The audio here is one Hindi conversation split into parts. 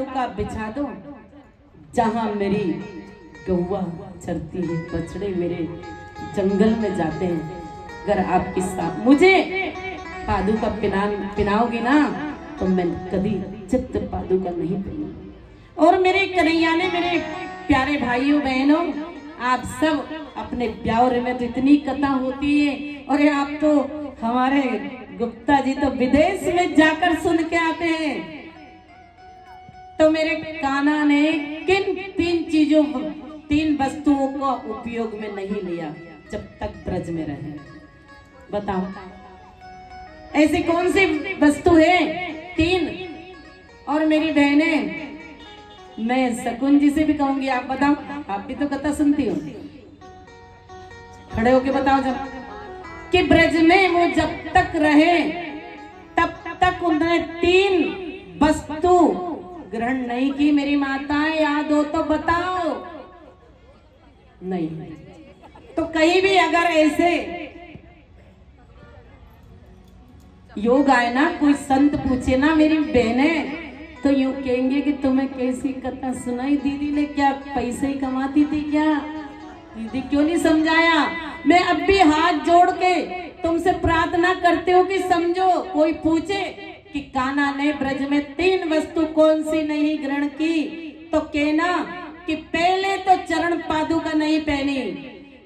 पादुका बिछा दो, जहां मेरी गौवा चरती है, बछड़े मेरे जंगल में जाते हैं। अगर आपकी साथ मुझे पादुका पिनाओगी ना तो मैं कभी चित्त पादुका नहीं पहनूंगी। और मेरे कन्हैया ने, मेरे प्यारे भाइयों बहनों, आप सब अपने ब्याह में तो इतनी कथा होती है, और आप तो हमारे गुप्ता जी तो विदेश में जाकर सुन के आते हैं। तो मेरे कान्हा ने किन तीन वस्तुओं का उपयोग में नहीं लिया जब तक ब्रज में रहे? बताओ, ऐसी कौन सी वस्तु है? तीन। और मेरी बहनें, मैं शकुन जी से भी कहूंगी, आप बताओ, आप भी तो कथा सुनती हो, खड़े होके बताओ जब, कि ब्रज में वो जब तक रहे तब तक उन्होंने तीन वस्तु ग्रहण नहीं की। मेरी माताएं याद हो तो बताओ। नहीं तो कहीं भी अगर ऐसे योग आए ना, कोई संत पूछे ना मेरी बहने, तो यूं कहेंगे कि तुम्हें कैसी कथा सुनाई, दीदी ने क्या पैसे ही कमाती थी क्या, दीदी क्यों नहीं समझाया? मैं अब भी हाथ जोड़ के तुमसे प्रार्थना करती हूँ कि समझो। कोई पूछे कि कान्हा ने ब्रज में तीन वस्तु कौन सी नहीं ग्रहण की, तो कहना कि पहले तो चरण पादुका नहीं पहनी,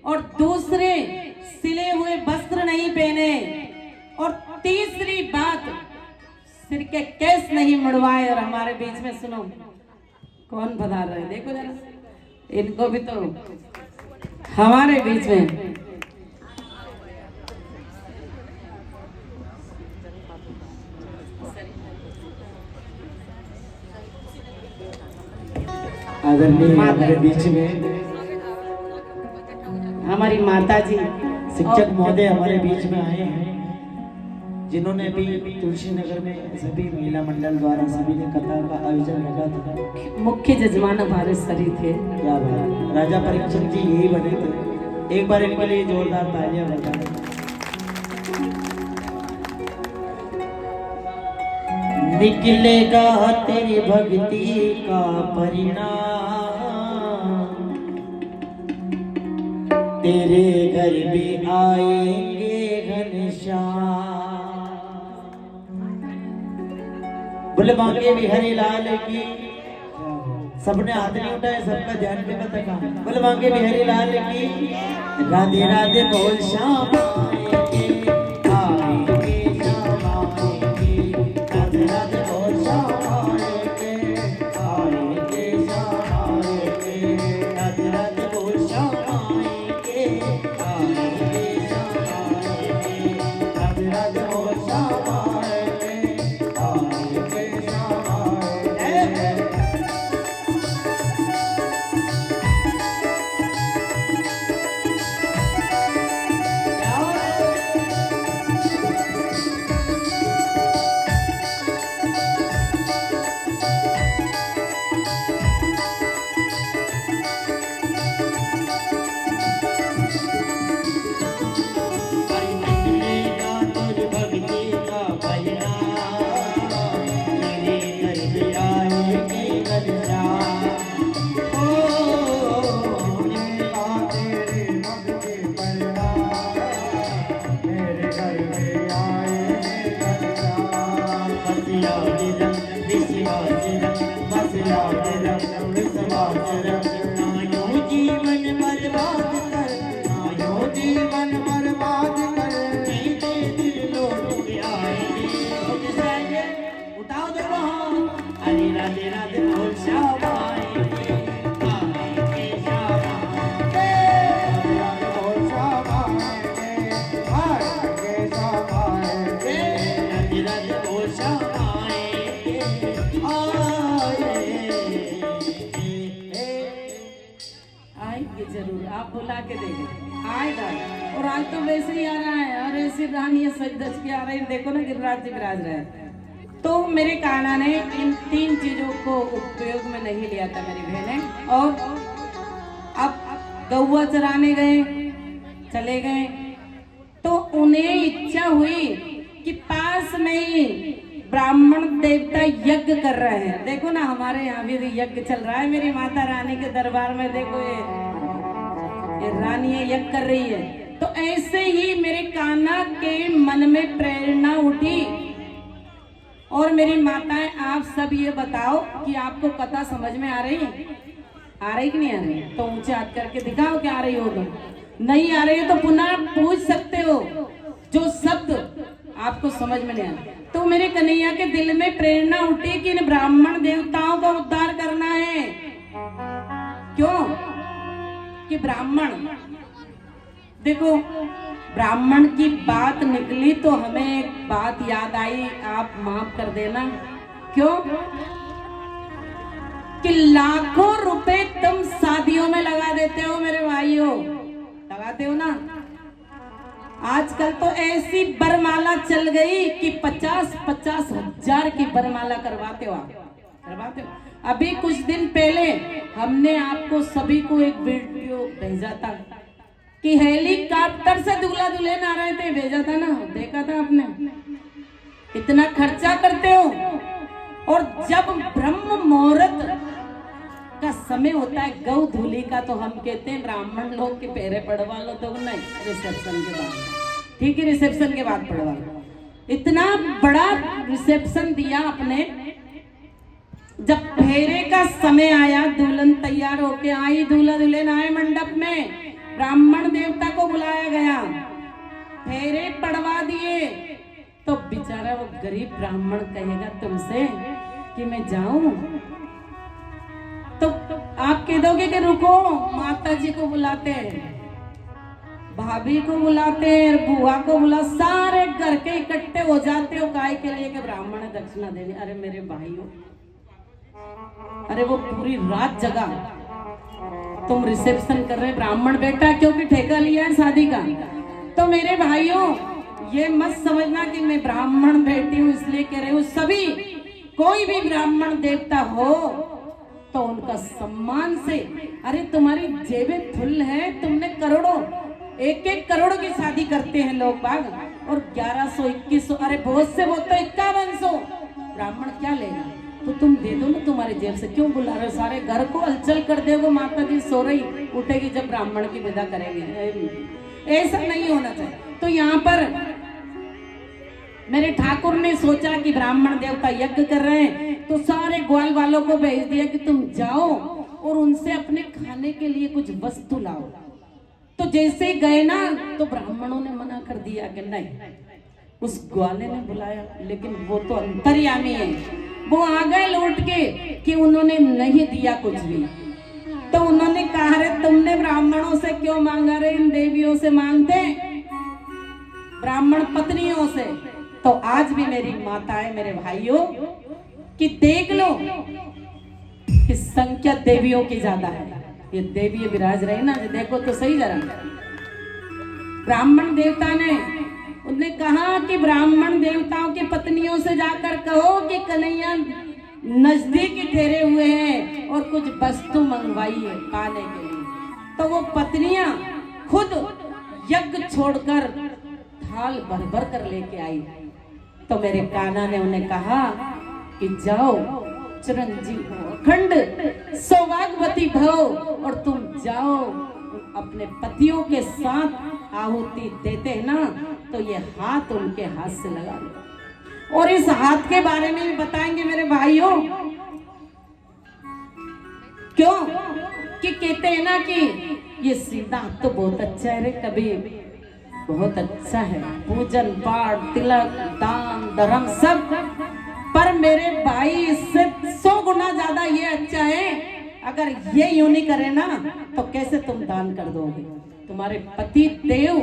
और दूसरे सिले हुए वस्त्र नहीं पहने, और तीसरी बात सिर के केस नहीं मुड़वाए। और हमारे बीच में सुनो कौन पधार रहे, देखो जरा, इनको भी तो हमारे बीच में हमारे बीच में हमारी माता जी शिक्षक महोदय हमारे बीच में आए हैं, जिन्होंने भी तुलसी नगर में सभी महिला मंडल द्वारा सभी ने कथा का आयोजन रखा था। मुख्य जजमान हमारे सरी थे। क्या बात, राजा परीक्षित जी यही बने थे। एक बार इनके लिए जोरदार तालियां बजाएं। निकलेगा तेरी भक्ति का परिणाम, तेरे घर भी आएंगे घनश्याम। बोले बांके बिहारी लाल की, सबने हाथ नहीं उठाए, सबका ध्यान में मत रखा। बोले बांके बिहारी लाल की, राधे राधे बोल श्याम आएंगे, आएंगे श्याम आएंगे, राधे राधे बोल श्याम आएंगे, आएंगे श्याम आएंगे, राधे राधे बोल श्याम आएंगे, आएंगे श्याम आएंगे, राधे राधे बोल श्याम आएंगे, आएंगे श्याम आएंगे। जरूर आप बुला के देखें, आएगा। और आज तो वैसे ही आ रहा है, और ऐसी रानी सज धज के आ रही है, देखो ना गिरिराज जी विराज रहे हैं। तो मेरे कान्हा ने इन तीन चीजों को उपयोग में नहीं लिया था मेरी बहनें। और अब गौवा चराने गए, चले गए, तो उन्हें इच्छा हुई कि पास में ही ब्राह्मण देवता यज्ञ कर रहे हैं। देखो ना, हमारे यहाँ भी यज्ञ चल रहा है मेरी माता रानी के दरबार में। देखो ये रानी यज्ञ कर रही है। तो ऐसे ही मेरे कान्हा के मन में प्रेरणा उठी। और मेरी माताएं, आप सब ये बताओ कि आपको कथा समझ में आ रही है? आ रही कि नहीं आ रही? तो ऊंचे हाथ करके दिखाओ कि आ रही हो। तो नहीं आ रही हो तो पुनः पूछ सकते हो जो शब्द आपको समझ में नहीं आ रहा। तो मेरे कन्हैया के दिल में प्रेरणा उठी कि इन ब्राह्मण देवताओं का उद्धार करना है। क्यों? कि ब्राह्मण, देखो ब्राह्मण की बात निकली तो हमें एक बात याद आई, आप माफ कर देना। क्यों? कि लाखों रुपए तुम शादियों में लगा देते हो मेरे भाइयों, लगाते हो ना। आजकल तो ऐसी बरमाला चल गई कि 50-50 हजार की बरमाला करवाते हो आप, करवाते हो। अभी कुछ दिन पहले हमने आपको सभी को एक वीडियो भेजा था कि हेलीकॉप्टर से दूल्हा दुल्हन आ रहे थे, भेजा था ना, देखा था आपने। इतना खर्चा करते हो। और जब ब्रह्म मुहूर्त का समय होता है गौ धूली का, तो हम कहते हैं ब्राह्मण लोग के पैरे पड़वा लो। तो नहीं, रिसेप्शन के बाद, ठीक है, रिसेप्शन के बाद पड़वा लो। इतना बड़ा रिसेप्शन दिया आपने। जब फेरे का समय आया, दुल्हन तैयार होके आई, दूल्हा दुल्हन आए मंडप में, ब्राह्मण देवता को बुलाया गया, फेरे पड़वा दिए। तो बेचारा वो गरीब ब्राह्मण कहेगा तुमसे कि मैं जाऊं, तो आप कह दोगे कि रुको, माता जी को बुलाते हैं, भाभी को बुलाते हैं, बुआ को बुला, सारे घर के इकट्ठे हो जाते हो काय के लिए कि ब्राह्मण दक्षिणा देनी। अरे मेरे भाइयों, अरे वो पूरी रात जगा, तुम रिसेप्शन कर रहे ब्राह्मण बेटा, क्योंकि ठेका लिया है शादी का। तो मेरे भाइयों, ये मत समझना कि मैं ब्राह्मण बेटी हूं इसलिए कह रही हूं। सभी, कोई भी ब्राह्मण देवता हो तो उनका सम्मान से, अरे तुम्हारी जेबें फुल है, तुमने करोड़ों, 1-1 करोड़ की शादी करते हैं लोग बाग, और 1100, 2100, अरे बहुत से बहुत तो 5100 ब्राह्मण क्या लेगा? तो तुम दे दो ना तुम्हारी जेब से, क्यों बुला रहे हो? सारे घर को हलचल कर दोगे, माता जी सो रही, उठेगी जब ब्राह्मण की विदा करेंगे। ऐसा नहीं होना चाहिए। तो यहाँ पर मेरे ठाकुर ने सोचा कि ब्राह्मण देवता यज्ञ कर रहे हैं, तो सारे ग्वाल वालों को भेज दिया कि तुम जाओ और उनसे अपने खाने के लिए कुछ वस्तु लाओ। तो जैसे गए ना, तो ब्राह्मणों ने मना कर दिया कि नहीं। उस ग्वाले ने बुलाया, लेकिन वो तो अंतर्यामी है, वो आ गए लौट के कि उन्होंने नहीं दिया कुछ भी। तो उन्होंने कहा, रे तुमने ब्राह्मणों से क्यों मांगा? रे इन देवियों से मांगते, ब्राह्मण पत्नियों से। तो आज भी मेरी माताएं, मेरे भाइयों, कि देख लो कि संख्या देवियों की ज्यादा है। ये देवी विराज रही ना, देखो तो सही जरा। ब्राह्मण देवता ने, उन्होंने कहा कि ब्राह्मण देवताओं की पत्नियों से जाकर कहो कि कन्हैया नजदीक ही ठहरे हुए हैं और कुछ वस्तु मंगवाई है खाने के लिए। तो वो पत्नियां खुद यज्ञ छोड़कर थाल भर भर कर लेके आई। तो मेरे कान्हा ने उन्हें कहा कि जाओ, चिरंजीव हो, अखंड सौभाग्यवती भव, और तुम जाओ अपने पतियों के साथ आहुति देते हैं ना, तो ये हाथ उनके हाथ से लगा लो। और इस हाथ के बारे में भी बताएंगे मेरे भाइयों। क्यों? कि कहते हैं ना कि ये सीधा हाथ तो बहुत अच्छा है रे, कभी बहुत अच्छा है, पूजन पाठ तिलक दान धर्म सब, पर मेरे भाई इससे 100 गुना ज्यादा ये अच्छा है। अगर ये यूं नहीं करे ना, तो कैसे तुम दान कर दोगे? तुम्हारे पति देव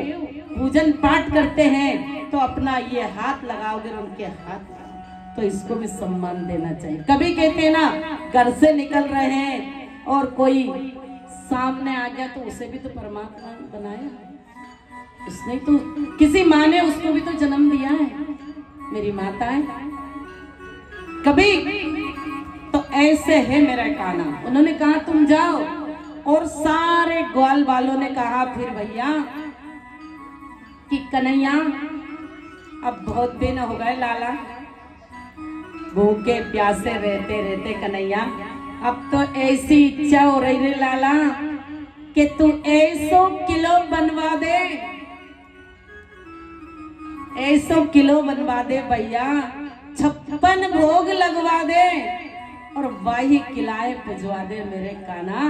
पूजन पाठ करते हैं, तो अपना ये हाथ लगाओगे उनके हाथ, तो इसको भी सम्मान देना चाहिए। कभी कहते हैं ना, घर से निकल रहे हैं और कोई सामने आ गया, तो उसे भी तो परमात्मा बनाया, उसने तो, किसी माँ ने उसको भी तो जन्म दिया है। मेरी माताएं, कभी तो ऐसे है मेरा कान्हा। उन्होंने कहा तुम जाओ, और सारे ग्वाल वालों ने कहा फिर भैया कि कन्हैया अब बहुत दिन हो गए लाला, भूखे प्यासे रहते रहते कन्हैया अब तो ऐसी इच्छा हो रही रे लाला कि तू 100 किलो बनवा दे, 100 किलो बनवा दे भैया, 56 भोग लगवा दे और वाही खिलाए पुजवा दे मेरे काना,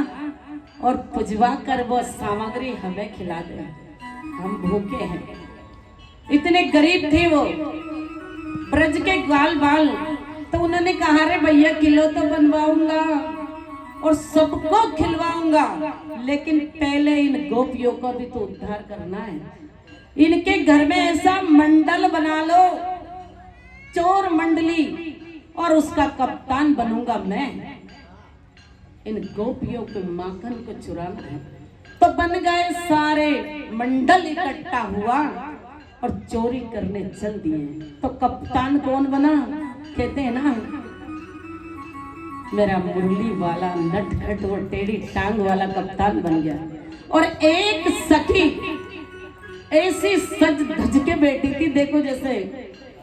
और पुजवा कर वो सामग्री हमें खिला दे, हम भूखे हैं। इतने गरीब थे वो, ब्रज के ग्वाल बाल। तो उन्होंने कहा रे भैया किलो तो बनवाऊंगा और सबको खिलवाऊंगा, लेकिन पहले इन गोपियों को भी तो उद्धार करना है। इनके घर में ऐसा मंडल बना लो, चोर मंडली, और उसका कप्तान बनूंगा मैं। इन गोपियों के माखन को चुराना है। तो बन गए सारे, मंडल इकट्ठा हुआ और चोरी करने चल दिए। तो कप्तान कौन बना? कहते हैं ना मेरा मुरली वाला नटखट वो टेढ़ी टांग वाला कप्तान बन गया। और एक सखी ऐसी सज धज के बैठी थी, देखो जैसे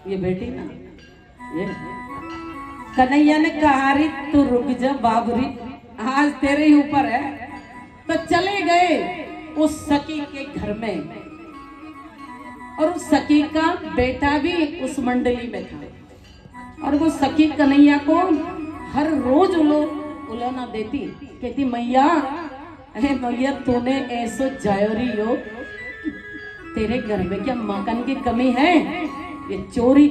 ये बैठी ना, ये कन्हैया ने कहा री तू रुक जा बाबरी, आज तेरे ही ऊपर है। तो चले गए उस सखी के घर में, और उस सखी का बेटा भी उस मंडली में था। और वो सखी कन्हैया को हर रोज उलाना देती, कहती मैया, अरे मैया तूने ऐसो जायोरी हो, तेरे घर में क्या मकान की कमी है? ये चोरी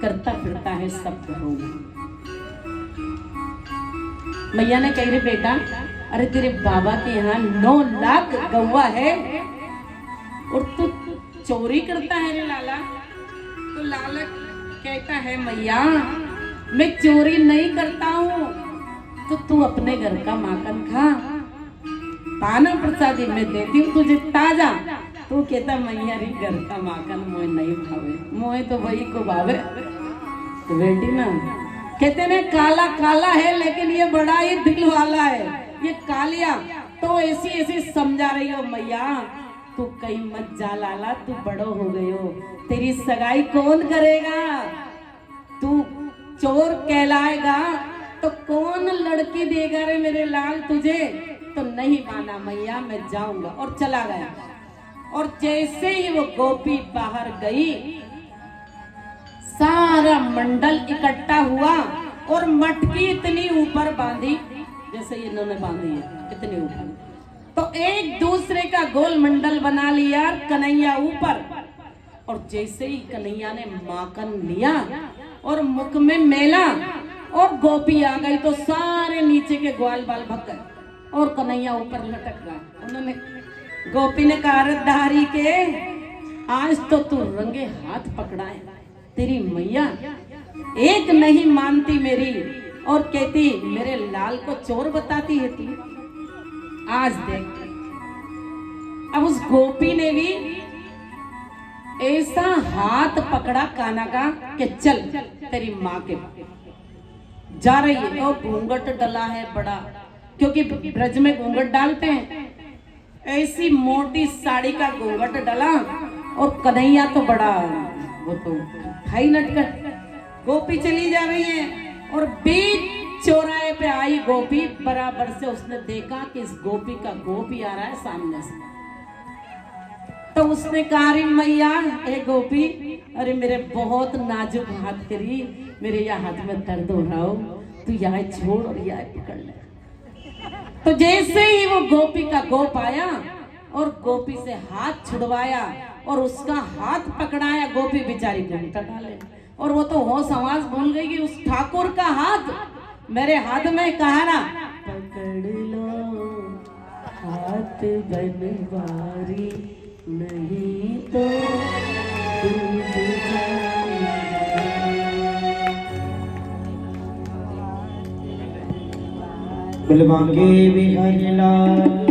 करता फिरता है सब घरों में। मैया ने कही रे बेटा, अरे तेरे बाबा के यहाँ 9 लाख गौवा है और तू चोरी करता है रे लाला। तो लाला कहता है मैया मैं चोरी नहीं करता हूँ, तो तू अपने घर का माखन खा, पाना प्रसादी मैं देती हूँ तुझे ताजा। तो कहता मैया री घर का माखन मोए नहीं भावे, मोए तो वही को भावे। तो बेटी ना कहते ने काला काला है लेकिन ये बड़ा ही दिल वाला है, ये कालिया। तो ऐसी ऐसी समझा रही हो मैया, तू कहीं मत जा लाला, तू बड़ो हो गई हो, तेरी सगाई कौन करेगा? तू चोर कहलाएगा तो कौन लड़की देगा रे मेरे लाल तुझे? तो नहीं माना मैया, मैं जाऊंगा, और चला गया। और जैसे ही वो गोपी बाहर गई, सारा मंडल इकट्ठा हुआ और मटकी इतनी ऊपर बांधी जैसे इन्होंने बांधी है, इतनी ऊपर। तो एक दूसरे का गोल मंडल बना लिया कन्हैया ऊपर। और जैसे ही कन्हैया ने माखन लिया और मुख में मेला और गोपी आ गई, तो सारे नीचे के ग्वाल बाल भग गए और कन्हैया ऊपर लटक गया। उन्होंने गोपी ने कहा धारी के आज तो तू रंगे हाथ पकड़ा है, तेरी मैया एक नहीं मानती मेरी, और कहती मेरे लाल को चोर बताती है तू। आज देख, अब उस गोपी ने भी ऐसा हाथ पकड़ा काना का कि चल तेरी माँ के जा रही है। और घूंघट डला है बड़ा, क्योंकि ब्रज में घूंघट डालते हैं, ऐसी मोटी साड़ी का घूंघट डला। और कन्हैया तो बड़ा वो तो भाई नटखट। गोपी चली जा रही है और बीच चौराहे पे आई गोपी, बराबर से उसने देखा कि इस गोपी का गोपी आ रहा है सामने से। तो उसने कहा रे मैया ए गोपी, अरे मेरे बहुत नाजुक हाथ तेरी, मेरे यह हाथ में दर्द हो रहा हो, तू यहाँ छोड़ और यहाँ पकड़ ले। तो जैसे ही वो गोपी का गोप आया और गोपी से हाथ छुड़वाया और उसका हाथ पकड़ाया, गोपी बेचारी घूमता डाले। और वो तो होश आवाज भूल गई कि उस ठाकुर का हाथ मेरे हाथ में, कहा ना पकड़ लो हाथ बनवारी, नहीं तो बलवांगे बिहारी लाल